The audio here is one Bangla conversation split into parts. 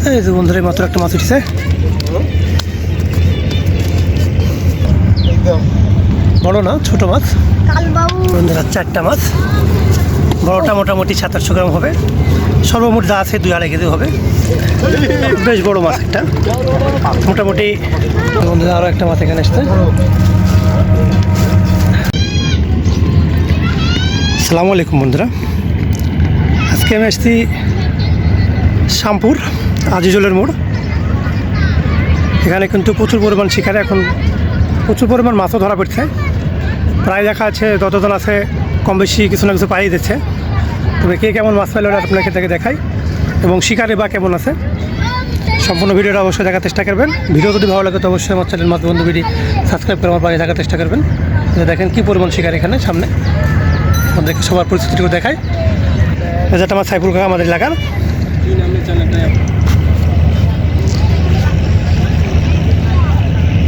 এই যে বন্ধুরা মাত্র একটা মাছ উঠেছে, বড় না ছোট মাছ বন্ধুরা, 4টা মাছ। বড়টা মোটামুটি 700 গ্রাম হবে, সর্বমোট যা আছে 2-2.5 কেজি হবে। বেশ বড় মাছ একটা মোটামুটি। বন্ধুরা আরও একটা মাছ এখানে আসছে। আসসালামু আলাইকুম বন্ধুরা, আজকে আমি আসছি শ্যামপুর আজিজুলের মোড়। এখানে কিন্তু প্রচুর পরিমাণ শিকারে, এখন প্রচুর পরিমাণ মাছও ধরা পড়ছে। প্রায় দেখা আছে যতজন আছে কম বেশি কিছু না কিছু পাই দিচ্ছে। তবে কে কেমন মাছ পাইল আপনাকে থেকে দেখাই, এবং শিকারে বা কেমন আছে সম্পূর্ণ ভিডিওটা অবশ্যই দেখার চেষ্টা করবেন। ভিডিও যদি ভালো লাগে তো অবশ্যই আমার চ্যানেল মাছ বন্ধু ভিডিও সাবস্ক্রাইব করে আমার পাশে দেখার চেষ্টা করবেন। দেখেন কী পরিমাণ শিকার এখানে সামনে, আমাদেরকে সবার পরিস্থিতিটুকু দেখায়। যেটা আমার সাইফুল কাকা আমাদের এলাকার।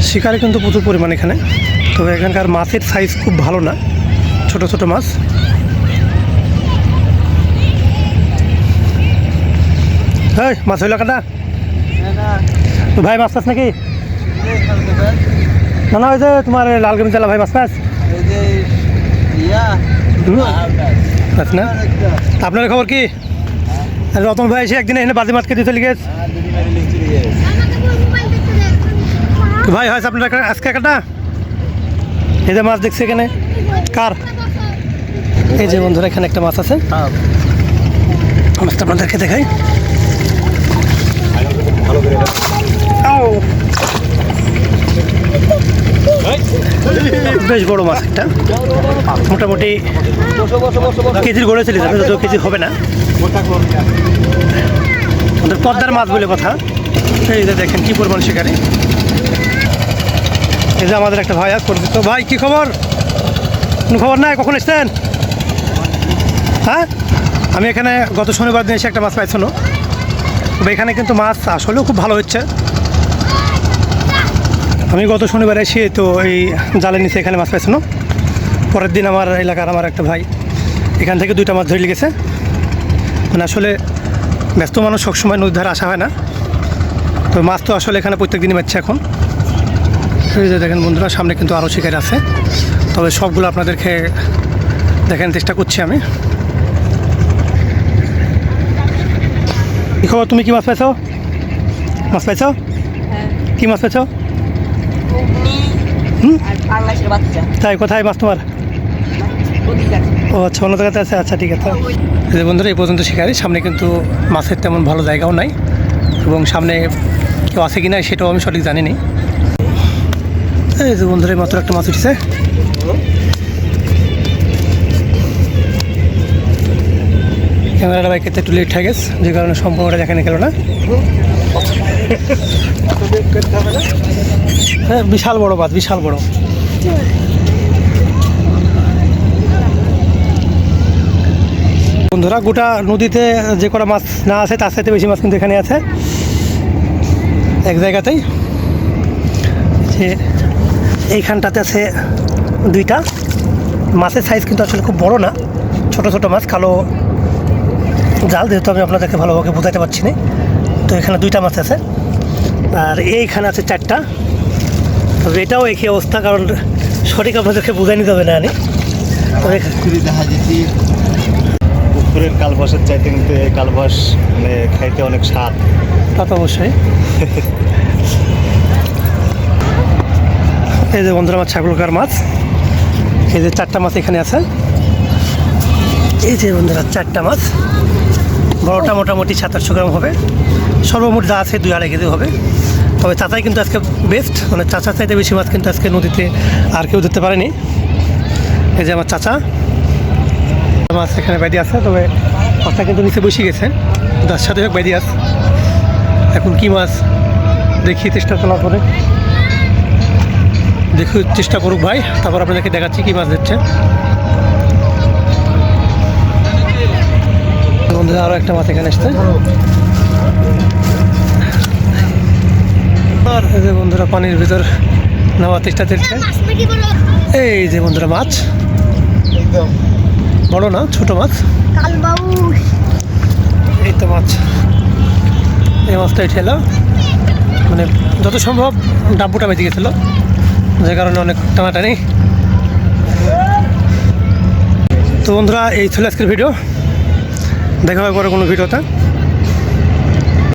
শিকারে কিন্তু প্রচুর পরিমাণ এখানে, তবে এখানকার মাছের সাইজ খুব ভালো না, ছোট ছোট মাছ। হ্যাঁ মাছ হইল কাটা ভাই, মাছ পাস নাকি? না না, ওই যে তোমার লালগমি চালা ভাই মাছ পাস না। আপনার খবর কি? রতন ভাই এসে একদিন এখানে বাজি মাছ খেতে চলে গেছে ভাই। হয়েছে আপনার আজকে কাটা এই যে মাছ দেখছি এখানে কার? এই যে বন্ধুরা এখানে একটা মাছ আছে, মাছটা আপনাদেরকে দেখাই। বেশ বড় মাছ একটা, মোটামুটি কেজির গড়ে চলে যাবে, যত কেজি হবে না। ওদের পদ্মার মাছ বলে কথা। এই যে দেখেন কি পরিমাণ শিকারে। এই যে আমাদের একটা ভাই আছে পরিচিত। ভাই কি খবর? কোনো খবর নাই? কখন এসছেন? হ্যাঁ, আমি এখানে গত শনিবার দিন এসে একটা মাছ পাইছিল। তবে এখানে কিন্তু মাছ আসলেও খুব ভালো হচ্ছে। আমি গত শনিবার এসে তো এই জালের নিচে এখানে মাছ পাইছিল। পরের দিন আমার এলাকার আমার একটা ভাই এখান থেকে 2টা মাছ ধরে গেছে। মানে আসলে ব্যস্ত মানুষ সবসময় নদীর ধারে আসা হয় না, তো মাছ তো আসলে এখানে প্রত্যেক দিনই পাচ্ছে এখন। এই যে দেখেন বন্ধুরা সামনে কিন্তু আরও শিকারি আছে, তবে সবগুলো আপনাদেরকে দেখানোর চেষ্টা করছি আমি। কি খবর? তুমি কি মাছ পাইছো? মাছ পাইছো? কি মাছ পাইছো? তাই কোথায় মাছ তোমার? ও আচ্ছা, অন্য জায়গাতে আছে। আচ্ছা ঠিক আছে। এই যে বন্ধুরা এই পর্যন্ত শিকারি, সামনে কিন্তু মাছের তেমন ভালো জায়গাও নাই, এবং সামনে কেউ আছে কি না সেটাও আমি সঠিক জানি না। এই যে বন্ধুরা মাত্র একটা মাছ উঠেছে, ক্যামেরাটা বাইকেতে একটু লেট হয়ে গেছে, যে কারণে সম্পূর্ণটা দেখানো গেল না। হ্যাঁ বিশাল বড় মাছ, বিশাল বড়। বন্ধুরা গোটা নদীতে যে কটা মাছ না আছে তার সাথে বেশি মাছ কিন্তু এখানে আছে এক জায়গাতেই। যে এইখানটাতে আছে 2টা মাছের সাইজ, কিন্তু আসলে খুব বড় না, ছোট ছোট মাছ, কালো জাল, যেহেতু আমি আপনাদেরকে ভালোভাবে বোঝাতে পারছি না। তো এখানে 2টা মাছ আছে, আর এইখানে আছে 4টা। তবে এটাও একই অবস্থা, কারণ সঠিক আপনাদেরকে বোঝাই নিতে হবে না। আমি তবে পুকুরের কালবাসের চাইতে কিন্তু এই কালবাস মানে খাইতে অনেক স্বাদ। তা তো অবশ্যই। এই যে বন্ধুরা আমার ছাগলকার মাছ, এই যে 4টা মাছ এখানে আছে। এই যে বন্ধুরা 4টা মাছ, বড়টা মোটামুটি 700 গ্রাম হবে, সর্বমোট যা আছে 2-2.5 কেজি হবে। তবে চাচাই কিন্তু আজকে বেস্ট, মানে চাচার চাইতে বেশি মাছ কিন্তু আজকে নদীতে আর কেউ ধরতে পারেনি। এই যে আমার চাচা মাছ এখানে বাইদি আছে, তবে মাছটা কিন্তু নিচে বসে গেছে, তার সাথে বাইদি আছে। এখন কি মাছ দেখি, চেষ্টা চলা করে দেখি, চেষ্টা করুক ভাই, তারপর আপনাদেরকে দেখাচ্ছি কি মাছ দিচ্ছে। বন্ধুরা আরও একটা মাছ এখানে আসছে। আর এই যে বন্ধুরা পানির ভিতর নামার চেষ্টা চলছে। এই যে বন্ধুরা মাছ, বড় না ছোট মাছ, এই তো মাছ। এই মাছটা ঠেলো মানে যত সম্ভব ডাব্বুটা বেঁচে গেছিলো, যে কারণে অনেক টানাটানি। তো বন্ধুরা এই ছিল আজকের ভিডিও, দেখা হবে পরে কোনো ভিডিওতে।